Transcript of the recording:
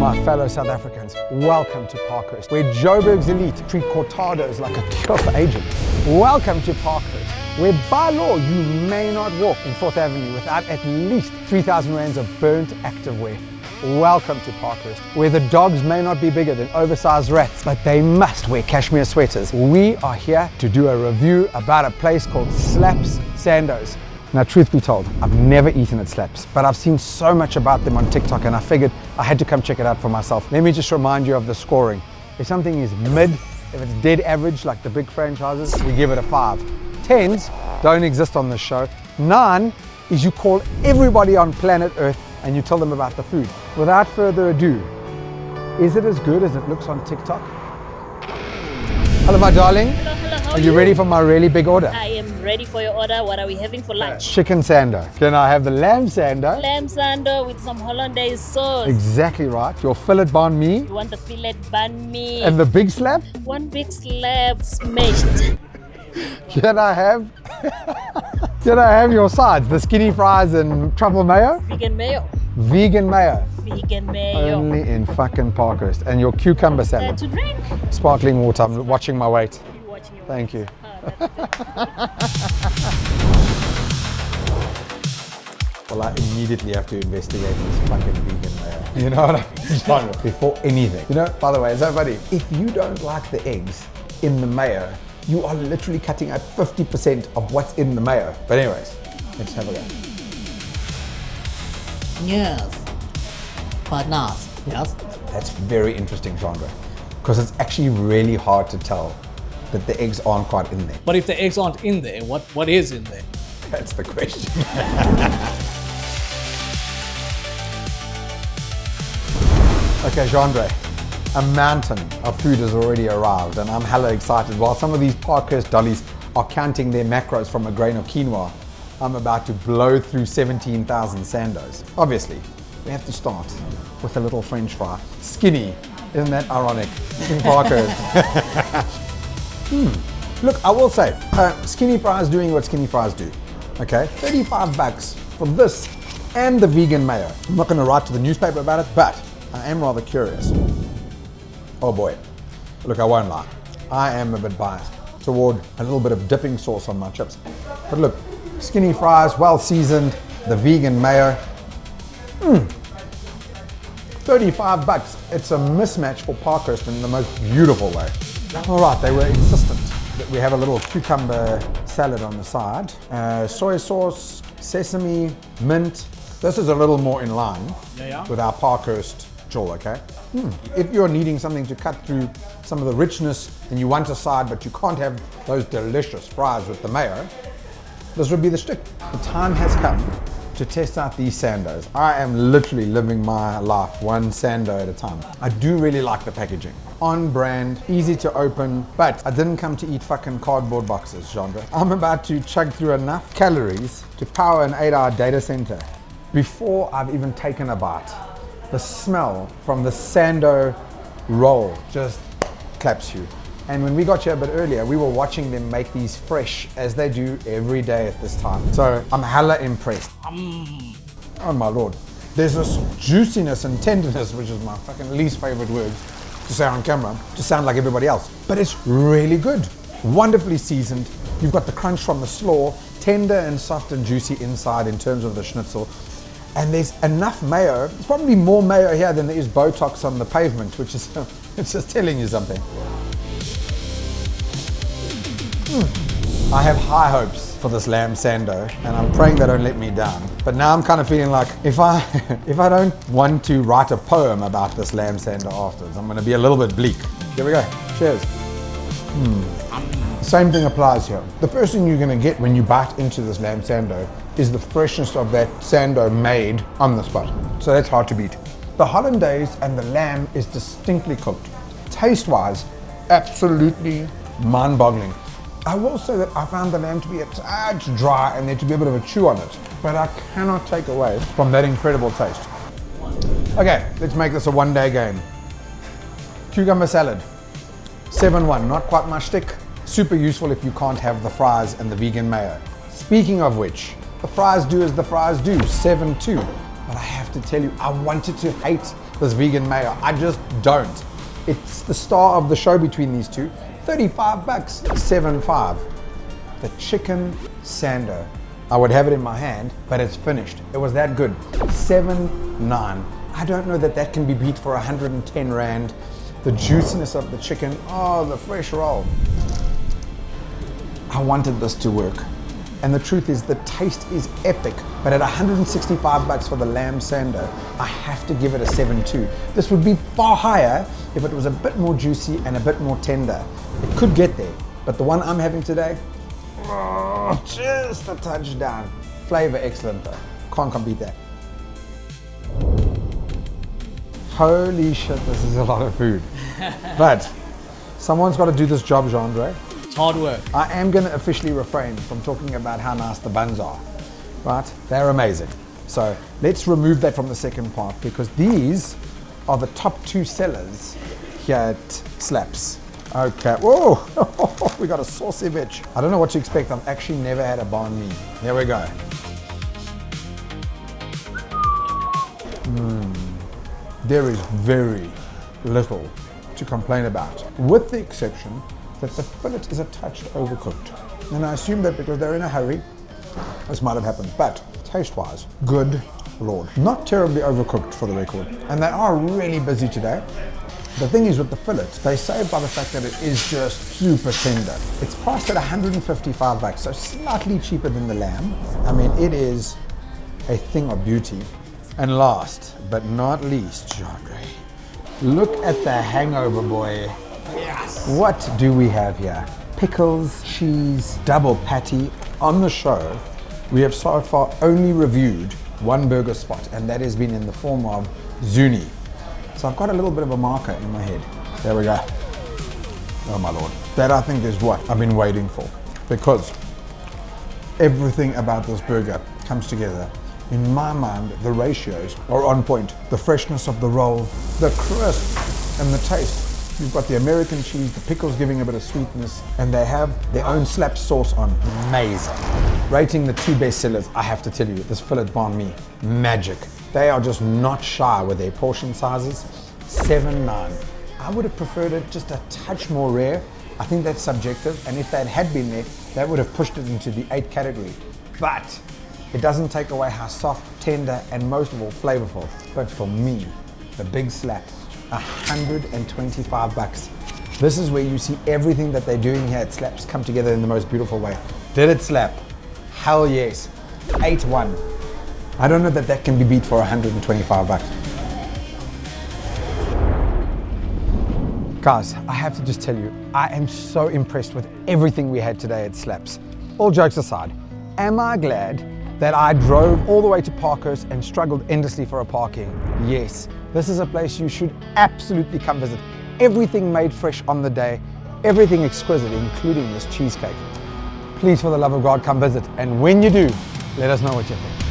My fellow South Africans, welcome to Parkhurst, where Joburg's elite treat cortados like a cure for aging. Welcome to Parkhurst, where by law you may not walk in 4th Avenue without at least 3,000 rands of burnt activewear. Welcome to Parkhurst, where the dogs may not be bigger than oversized rats, but they must wear cashmere sweaters. We are here to do a review about a place called SLAPS Sandos. Now, truth be told, I've never eaten at SLAPS, but I've seen so much about them on TikTok and I figured I had to come check it out for myself. Let me just remind you of the scoring. If something is mid, if it's dead average like the big franchises, we give it a 5. 10s don't exist on this show. 9 is you call everybody on planet Earth and you tell them about the food. Without further ado, is it as good as it looks on TikTok? Hello, my darling. Hello. Are you ready for my really big order? I am ready for your order. What are we having for lunch? Chicken Sando. Can I have the lamb Sando? Lamb Sando with some hollandaise sauce. Exactly right. Your fillet banh mi. You want the fillet banh mi. And the big slab? One big slab smashed. Can I have your sides? The skinny fries and truffle mayo? Vegan mayo. Vegan mayo. Vegan mayo. Only in fucking Parkhurst. And your cucumber salad. To drink. Sparkling water. I'm watching my weight. You watching your Thank you. Well, I immediately have to investigate this fucking vegan mayo. You know what I mean? Before anything. You know, by the way, is that funny? If you don't like the eggs in the mayo, you are literally cutting out 50% of what's in the mayo. But anyways, let's have a go. Yes. But nice. Yes. That's very interesting, Chandra, because it's actually really hard to tell that the eggs aren't quite in there. But if the eggs aren't in there, what is in there? That's the question. Okay, Chandra, a mountain of food has already arrived and I'm hella excited. While some of these Parkhurst dollies are counting their macros from a grain of quinoa, I'm about to blow through 17,000 Sandos. Obviously, we have to start with a little French fry. Skinny, isn't that ironic? In Parkhurst. Look, I will say, skinny fries doing what skinny fries do. Okay, 35 bucks for this and the vegan mayo. I'm not gonna write to the newspaper about it, but I am rather curious. Oh boy, look, I won't lie. I am a bit biased toward a little bit of dipping sauce on my chips. But look, skinny fries, well seasoned, the vegan mayo. 35 bucks. It's a mismatch for Parkhurst in the most beautiful way. All right, they were insistent that we have a little cucumber salad on the side. Soy sauce, sesame, mint. This is a little more in line with our Parkhurst jewel, okay? If you're needing something to cut through some of the richness and you want a side but you can't have those delicious fries with the mayo, this would be the shtick. The time has come to test out these Sandos. I am literally living my life one Sando at a time. I do really like the packaging. On brand, easy to open, but I didn't come to eat fucking cardboard boxes, Chandra. I'm about to chug through enough calories to power an 8-hour data center before I've even taken a bite. The smell from the Sando roll just claps you. And when we got here a bit earlier, we were watching them make these fresh as they do every day at this time. So I'm hella impressed. Oh my Lord. There's this juiciness and tenderness, which is my fucking least favorite words to say on camera, to sound like everybody else. But it's really good. Wonderfully seasoned. You've got the crunch from the slaw, tender and soft and juicy inside in terms of the schnitzel. And there's enough mayo. There's probably more mayo here than there is Botox on the pavement, which is it's just telling you something. I have high hopes for this lamb Sando, and I'm praying they don't let me down. But now I'm kind of feeling like if I don't want to write a poem about this lamb Sando afterwards, I'm going to be a little bit bleak. Here we go. Cheers. Same thing applies here. The first thing you're going to get when you bite into this lamb Sando is the freshness of that Sando made on the spot. So that's hard to beat. The hollandaise and the lamb is distinctly cooked. Taste-wise, absolutely mind-boggling. I will say that I found the lamb to be a tad dry and there to be a bit of a chew on it, but I cannot take away from that incredible taste. Okay, let's make this a one-day game. Cucumber salad, 7-1, not quite my shtick. Super useful if you can't have the fries and the vegan mayo. Speaking of which, the fries do as the fries do, 7-2. But I have to tell you, I wanted to hate this vegan mayo. I just don't. It's the star of the show between these two. 35 bucks, 7.5. The chicken Sando. I would have it in my hand, but it's finished. It was that good. 7.9. I don't know that that can be beat for 110 Rand. The juiciness of the chicken, oh, the fresh roll. I wanted this to work. And the truth is, the taste is epic, but at 165 bucks for the lamb Sando, I have to give it a 7.2. This would be far higher if it was a bit more juicy and a bit more tender. It could get there, but the one I'm having today, oh, just a touchdown. Flavor excellent though, can't compete that. Holy shit, this is a lot of food. But someone's got to do this job, Jean-Andre. It's hard work. I am going to officially refrain from talking about how nice the buns are, right? They're amazing. So let's remove that from the second part, because these are the top 2 sellers here at SLAPS. Okay, whoa, we got a saucy bitch. I don't know what to expect. I've actually never had a banh mi. Here we go. There is very little to complain about, with the exception that the fillet is a touch overcooked. And I assume that because they're in a hurry, this might have happened. But taste-wise, good Lord. Not terribly overcooked for the record. And they are really busy today. The thing is with the fillets, they save by the fact that it is just super tender. It's priced at 155 bucks, so slightly cheaper than the lamb. I mean, it is a thing of beauty. And last but not least, Jean-Andre, look at the hangover, boy. Yes. What do we have here? Pickles, cheese, double patty. On the show, we have so far only reviewed one burger spot, and that has been in the form of Zuni. So I've got a little bit of a marker in my head. There we go. Oh my Lord. That I think is what I've been waiting for, because everything about this burger comes together. In my mind, the ratios are on point. The freshness of the roll, the crisp, and the taste. You've got the American cheese, the pickles giving a bit of sweetness, and they have their own SLAPS sauce on. Amazing. Rating the 2 best sellers, I have to tell you, this fillet banh mi, magic. They are just not shy with their portion sizes. 7.9. I would have preferred it just a touch more rare. I think that's subjective, and if that had been there, that would have pushed it into the 8 category. But it doesn't take away how soft, tender, and most of all, flavorful. But for me, the big slap, 125 bucks. This is where you see everything that they're doing here at SLAPS come together in the most beautiful way. Did it slap? Hell yes. 8.1. I don't know that that can be beat for 125 bucks. Guys, I have to just tell you, I am so impressed with everything we had today at SLAPS. All jokes aside, am I glad that I drove all the way to Parkhurst and struggled endlessly for a parking? Yes, this is a place you should absolutely come visit. Everything made fresh on the day, everything exquisite, including this cheesecake. Please, for the love of God, come visit. And when you do, let us know what you think.